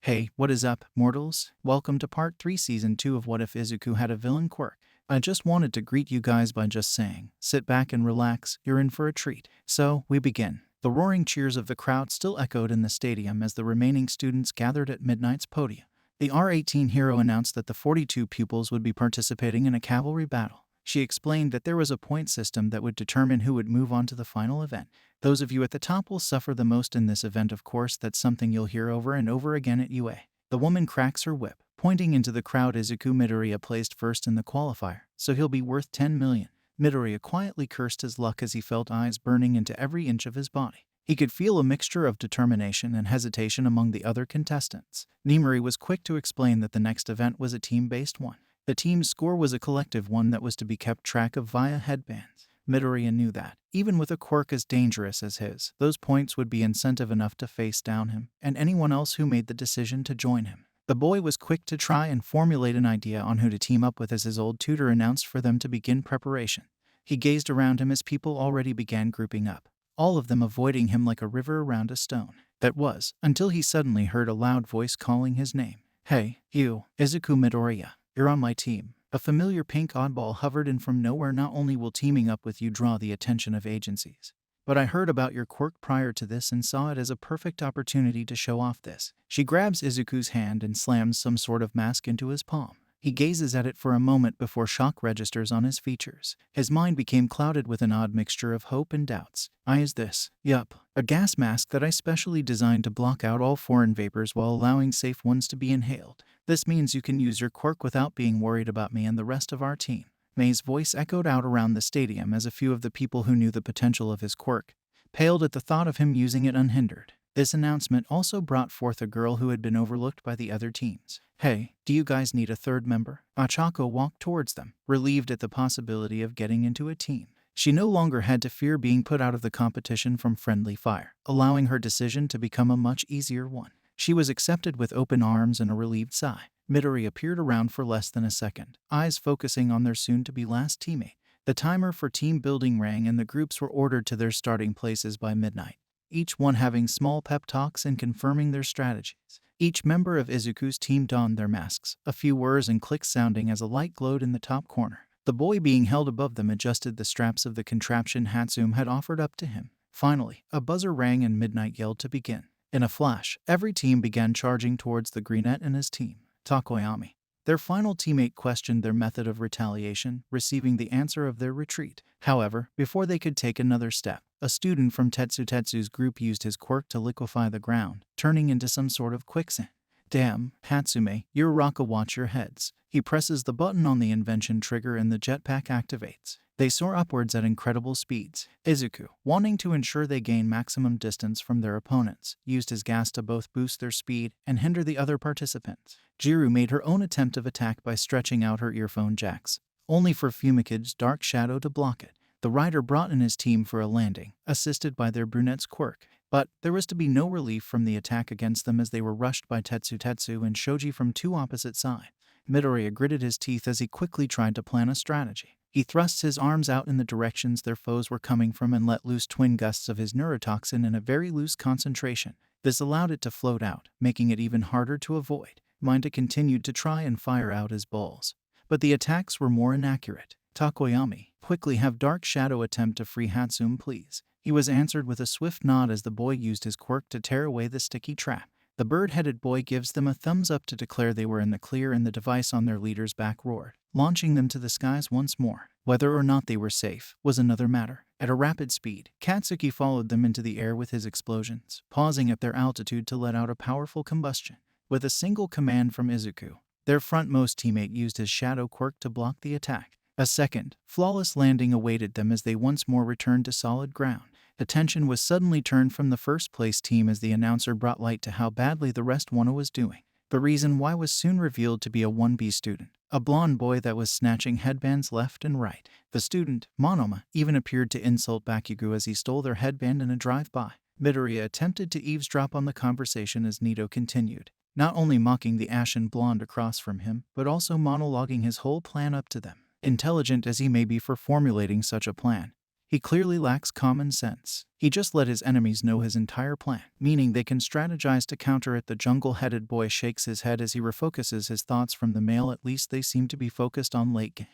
Hey, what is up, mortals? Welcome to part 3 season 2 of What If Izuku Had a Villain Quirk. I just wanted to greet you guys by just saying, sit back and relax, you're in for a treat. So, we begin. The roaring cheers of the crowd still echoed in the stadium as the remaining students gathered at Midnight's podium. The R18 hero announced that the 42 pupils would be participating in a cavalry battle. She explained that there was a point system that would determine who would move on to the final event. Those of you at the top will suffer the most in this event, of course. That's something you'll hear over and over again at UA. The woman cracks her whip, pointing into the crowd. Izuku Midoriya placed first in the qualifier, so he'll be worth 10 million. Midoriya quietly cursed his luck as he felt eyes burning into every inch of his body. He could feel a mixture of determination and hesitation among the other contestants. Nimuri was quick to explain that the next event was a team-based one. The team's score was a collective one that was to be kept track of via headbands. Midoriya knew that, even with a quirk as dangerous as his, those points would be incentive enough to face down him and anyone else who made the decision to join him. The boy was quick to try and formulate an idea on who to team up with as his old tutor announced for them to begin preparation. He gazed around him as people already began grouping up, all of them avoiding him like a river around a stone. That was, until he suddenly heard a loud voice calling his name. "Hey, you, Izuku Midoriya. You're on my team." A familiar pink oddball hovered in from nowhere. "Not only will teaming up with you draw the attention of agencies, but I heard about your quirk prior to this and saw it as a perfect opportunity to show off this." She grabs Izuku's hand and slams some sort of mask into his palm. He gazes at it for a moment before shock registers on his features. His mind became clouded with an odd mixture of hope and doubts. Is this? Yup. A gas mask that I specially designed to block out all foreign vapors while allowing safe ones to be inhaled. This means you can use your quirk without being worried about me and the rest of our team. May's voice echoed out around the stadium as a few of the people who knew the potential of his quirk paled at the thought of him using it unhindered. This announcement also brought forth a girl who had been overlooked by the other teams. "Hey, do you guys need a third member?" Achako walked towards them, relieved at the possibility of getting into a team. She no longer had to fear being put out of the competition from friendly fire, allowing her decision to become a much easier one. She was accepted with open arms and a relieved sigh. Midori appeared around for less than a second, eyes focusing on their soon-to-be last teammate. The timer for team building rang and the groups were ordered to their starting places by midnight, each one having small pep talks and confirming their strategies. Each member of Izuku's team donned their masks, a few whirs and clicks sounding as a light glowed in the top corner. The boy being held above them adjusted the straps of the contraption Hatsume had offered up to him. Finally, a buzzer rang and Midnight yelled to begin. In a flash, every team began charging towards the Greenette and his team. Takoyami, their final teammate, questioned their method of retaliation, receiving the answer of their retreat. However, before they could take another step, a student from Tetsu's group used his quirk to liquefy the ground, turning into some sort of quicksand. "Damn, Hatsume, you're Raka, watch your heads." He presses the button on the invention trigger and the jetpack activates. They soar upwards at incredible speeds. Izuku, wanting to ensure they gain maximum distance from their opponents, used his gas to both boost their speed and hinder the other participants. Jiru made her own attempt of attack by stretching out her earphone jacks, only for Fumikide's dark shadow to block it. The rider brought in his team for a landing, assisted by their brunette's quirk. But there was to be no relief from the attack against them as they were rushed by Tetsu and Shoji from two opposite sides. Midoriya gritted his teeth as he quickly tried to plan a strategy. He thrust his arms out in the directions their foes were coming from and let loose twin gusts of his neurotoxin in a very loose concentration. This allowed it to float out, making it even harder to avoid. Minda continued to try and fire out his balls, but the attacks were more inaccurate. "Takoyami, quickly have Dark Shadow attempt to free Hatsume, please." He was answered with a swift nod as the boy used his quirk to tear away the sticky trap. The bird-headed boy gives them a thumbs up to declare they were in the clear, and the device on their leader's back roared, launching them to the skies once more. Whether or not they were safe was another matter. At a rapid speed, Katsuki followed them into the air with his explosions, pausing at their altitude to let out a powerful combustion. With a single command from Izuku, their frontmost teammate used his shadow quirk to block the attack. A second, flawless landing awaited them as they once more returned to solid ground. Attention was suddenly turned from the first-place team as the announcer brought light to how badly the rest one was doing. The reason why was soon revealed to be a 1B student, a blonde boy that was snatching headbands left and right. The student, Monoma, even appeared to insult Bakugo as he stole their headband in a drive-by. Midoriya attempted to eavesdrop on the conversation as Nito continued, not only mocking the ashen blonde across from him, but also monologuing his whole plan up to them. Intelligent as he may be for formulating such a plan, He clearly lacks common sense. He just let his enemies know his entire plan, meaning they can strategize to counter it. The jungle-headed boy shakes his head as he refocuses his thoughts from the male. At least they seem to be focused on late game,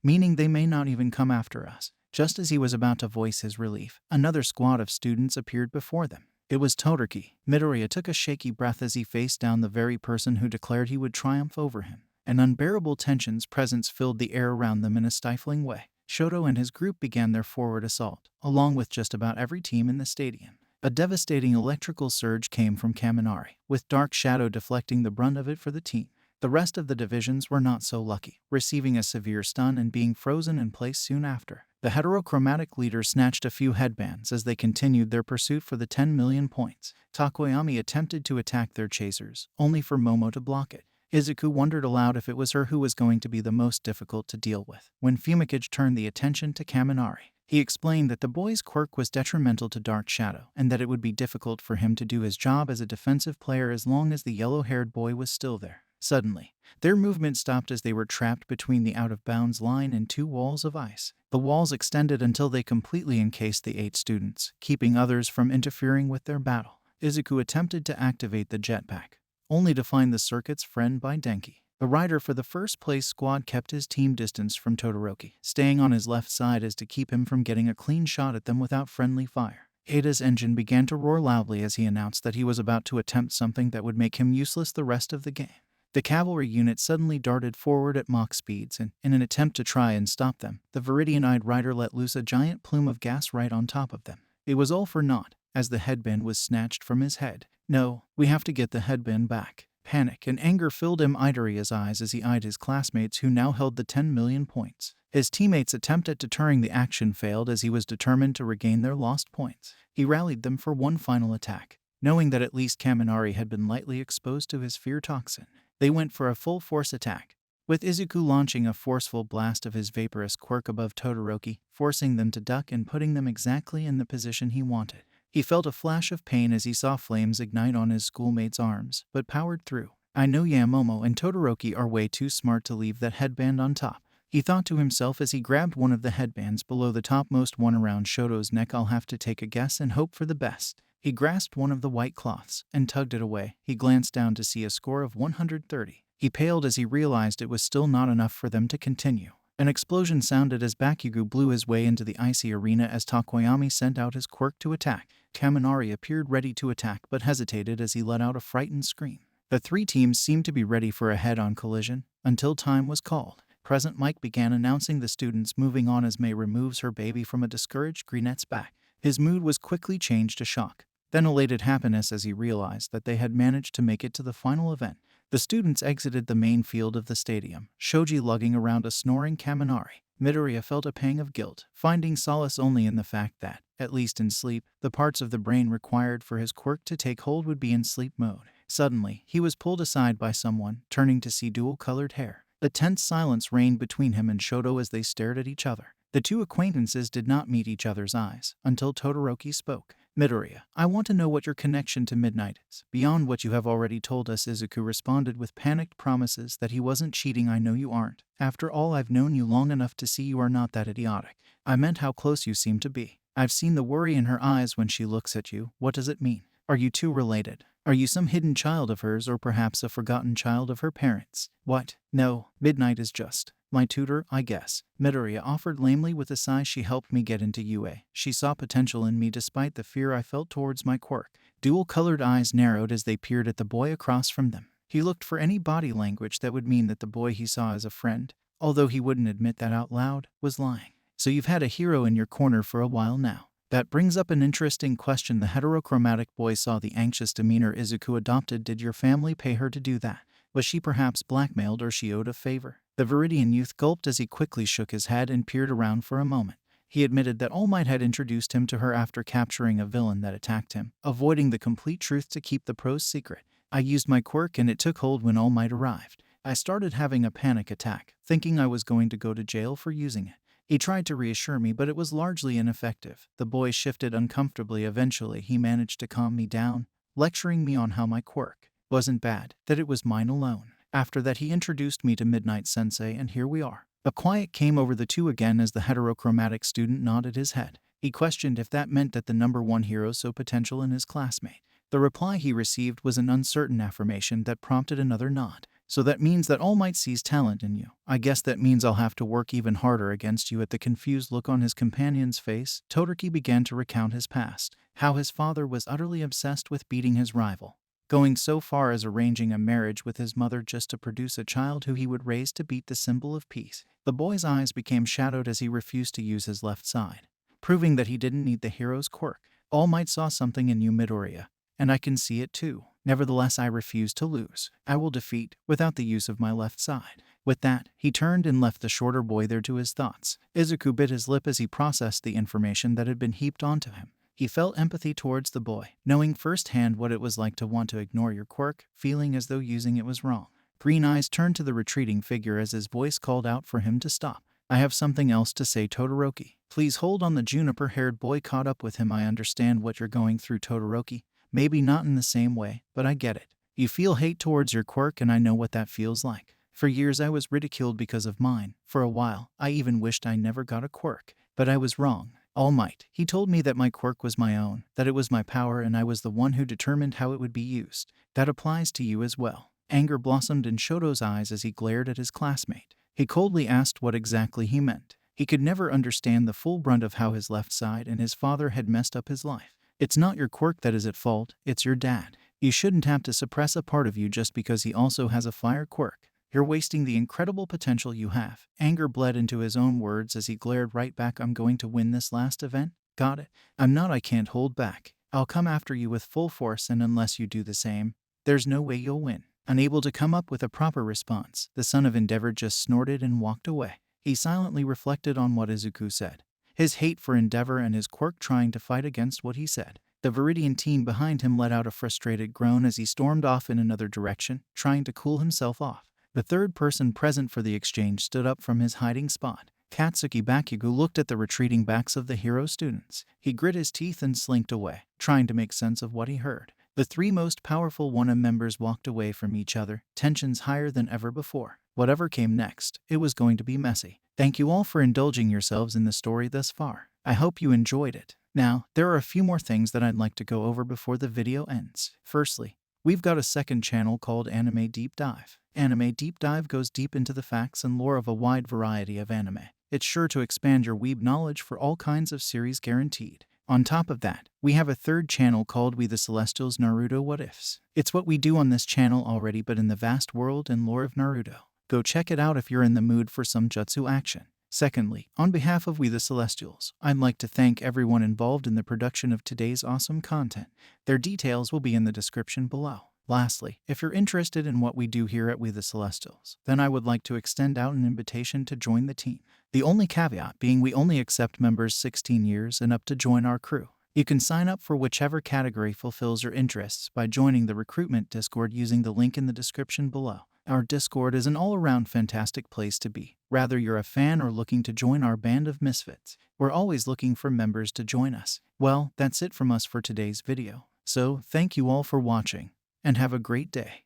meaning they may not even come after us. Just as he was about to voice his relief, another squad of students appeared before them. It was Todoroki. Midoriya took a shaky breath as he faced down the very person who declared he would triumph over him. An unbearable tension's presence filled the air around them in a stifling way. Shoto and his group began their forward assault, along with just about every team in the stadium. A devastating electrical surge came from Kaminari, with Dark Shadow deflecting the brunt of it for the team. The rest of the divisions were not so lucky, receiving a severe stun and being frozen in place soon after. The heterochromatic leader snatched a few headbands as they continued their pursuit for the 10 million points. Takoyami attempted to attack their chasers, only for Momo to block it. Izuku wondered aloud if it was her who was going to be the most difficult to deal with. When Fumikage turned the attention to Kaminari, he explained that the boy's quirk was detrimental to Dark Shadow, and that it would be difficult for him to do his job as a defensive player as long as the yellow-haired boy was still there. Suddenly, their movement stopped as they were trapped between the out-of-bounds line and two walls of ice. The walls extended until they completely encased the 8 students, keeping others from interfering with their battle. Izuku attempted to activate the jetpack, only to find the circuits friend by Denki. The rider for the first-place squad kept his team distance from Todoroki, staying on his left side as to keep him from getting a clean shot at them without friendly fire. Ada's engine began to roar loudly as he announced that he was about to attempt something that would make him useless the rest of the game. The cavalry unit suddenly darted forward at Mach speeds, and, in an attempt to try and stop them, the Viridian-eyed rider let loose a giant plume of gas right on top of them. It was all for naught, as the headband was snatched from his head. "No, we have to get the headband back." Panic and anger filled Midoriya's eyes as he eyed his classmates who now held the 10 million points. His teammates' attempt at deterring the action failed as he was determined to regain their lost points. He rallied them for one final attack, knowing that at least Kaminari had been lightly exposed to his fear toxin. They went for a full-force attack, with Izuku launching a forceful blast of his vaporous quirk above Todoroki, forcing them to duck and putting them exactly in the position he wanted. He felt a flash of pain as he saw flames ignite on his schoolmate's arms, but powered through. "I know Momo and Todoroki are way too smart to leave that headband on top," he thought to himself as he grabbed one of the headbands below the topmost one around Shoto's neck. "I'll have to take a guess and hope for the best." He grasped one of the white cloths and tugged it away. He glanced down to see a score of 130. He paled as he realized it was still not enough for them to continue. An explosion sounded as Bakugo blew his way into the icy arena as Takoyami sent out his quirk to attack. Kaminari appeared ready to attack but hesitated as he let out a frightened scream. The 3 teams seemed to be ready for a head-on collision until time was called. Present Mike began announcing the students moving on as May removes her baby from a discouraged Greenette's back. His mood was quickly changed to shock, then elated happiness as he realized that they had managed to make it to the final event. The students exited the main field of the stadium, Shoji lugging around a snoring Kaminari. Midoriya felt a pang of guilt, finding solace only in the fact that, at least in sleep, the parts of the brain required for his quirk to take hold would be in sleep mode. Suddenly, he was pulled aside by someone, turning to see dual-colored hair. A tense silence reigned between him and Shoto as they stared at each other. The two acquaintances did not meet each other's eyes until Todoroki spoke. "Midoriya, I want to know what your connection to Midnight is, beyond what you have already told us." Izuku responded with panicked promises that he wasn't cheating. "I know you aren't. After all, I've known you long enough to see you are not that idiotic. I meant how close you seem to be. I've seen the worry in her eyes when she looks at you. What does it mean? Are you two related? Are you some hidden child of hers or perhaps a forgotten child of her parents?" "What? No, Midnight is just my tutor, I guess," Midoriya offered lamely with a sigh. "She helped me get into UA. She saw potential in me despite the fear I felt towards my quirk." Dual-colored eyes narrowed as they peered at the boy across from them. He looked for any body language that would mean that the boy he saw as a friend, although he wouldn't admit that out loud, was lying. "So you've had a hero in your corner for a while now. That brings up an interesting question." The heterochromatic boy saw the anxious demeanor Izuku adopted. "Did your family pay her to do that? Was she perhaps blackmailed or she owed a favor?" The Viridian youth gulped as he quickly shook his head and peered around for a moment. He admitted that All Might had introduced him to her after capturing a villain that attacked him, avoiding the complete truth to keep the pro's secret. "I used my quirk and it took hold when All Might arrived. I started having a panic attack, thinking I was going to go to jail for using it. He tried to reassure me, but it was largely ineffective." The boy shifted uncomfortably. "Eventually, he managed to calm me down, lecturing me on how my quirk wasn't bad, that it was mine alone. After that, he introduced me to Midnight Sensei, and here we are." A quiet came over the two again as the heterochromatic student nodded his head. He questioned if that meant that the number one hero saw potential in his classmate. The reply he received was an uncertain affirmation that prompted another nod. So that means that All Might sees talent in you. I guess that means I'll have to work even harder against you. At the confused look on his companion's face, Todoroki began to recount his past, how his father was utterly obsessed with beating his rival, going so far as arranging a marriage with his mother just to produce a child who he would raise to beat the symbol of peace. The boy's eyes became shadowed as he refused to use his left side, proving that he didn't need the hero's quirk. All Might saw something in you, Midoriya, and I can see it too. Nevertheless, I refuse to lose. I will defeat without the use of my left side. With that, he turned and left the shorter boy there to his thoughts. Izuku bit his lip as he processed the information that had been heaped onto him. He felt empathy towards the boy, knowing firsthand what it was like to want to ignore your quirk, feeling as though using it was wrong. Green eyes turned to the retreating figure as his voice called out for him to stop. I have something else to say, Todoroki. Please hold on. The juniper-haired boy caught up with him. I understand what you're going through, Todoroki. Maybe not in the same way, but I get it. You feel hate towards your quirk, and I know what that feels like. For years I was ridiculed because of mine. For a while, I even wished I never got a quirk. But I was wrong. All Might, he told me that my quirk was my own, that it was my power, and I was the one who determined how it would be used. That applies to you as well. Anger blossomed in Shoto's eyes as he glared at his classmate. He coldly asked what exactly he meant. He could never understand the full brunt of how his left side and his father had messed up his life. It's not your quirk that is at fault, it's your dad. You shouldn't have to suppress a part of you just because he also has a fire quirk. You're wasting the incredible potential you have. Anger bled into his own words as he glared right back. I'm going to win this last event. Got it? I'm not. I can't hold back. I'll come after you with full force, and unless you do the same, there's no way you'll win. Unable to come up with a proper response, the son of Endeavor just snorted and walked away. He silently reflected on what Izuku said. His hate for Endeavor and his quirk trying to fight against what he said. The Viridian team behind him let out a frustrated groan as he stormed off in another direction, trying to cool himself off. The third person present for the exchange stood up from his hiding spot. Katsuki Bakugo looked at the retreating backs of the hero students. He grit his teeth and slinked away, trying to make sense of what he heard. The three most powerful ONA members walked away from each other, tensions higher than ever before. Whatever came next, it was going to be messy. Thank you all for indulging yourselves in the story thus far. I hope you enjoyed it. Now, there are a few more things that I'd like to go over before the video ends. Firstly, we've got a second channel called Anime Deep Dive. Anime Deep Dive goes deep into the facts and lore of a wide variety of anime. It's sure to expand your weeb knowledge for all kinds of series, guaranteed. On top of that, we have a third channel called We The Celestials Naruto What Ifs. It's what we do on this channel already, but in the vast world and lore of Naruto. Go check it out if you're in the mood for some jutsu action. Secondly, on behalf of We The Celestials, I'd like to thank everyone involved in the production of today's awesome content. Their details will be in the description below. Lastly, if you're interested in what we do here at We The Celestials, then I would like to extend out an invitation to join the team. The only caveat being we only accept members 16 years and up to join our crew. You can sign up for whichever category fulfills your interests by joining the recruitment Discord using the link in the description below. Our Discord is an all-around fantastic place to be. Whether you're a fan or looking to join our band of misfits, we're always looking for members to join us. Well, that's it from us for today's video. So, thank you all for watching, and have a great day.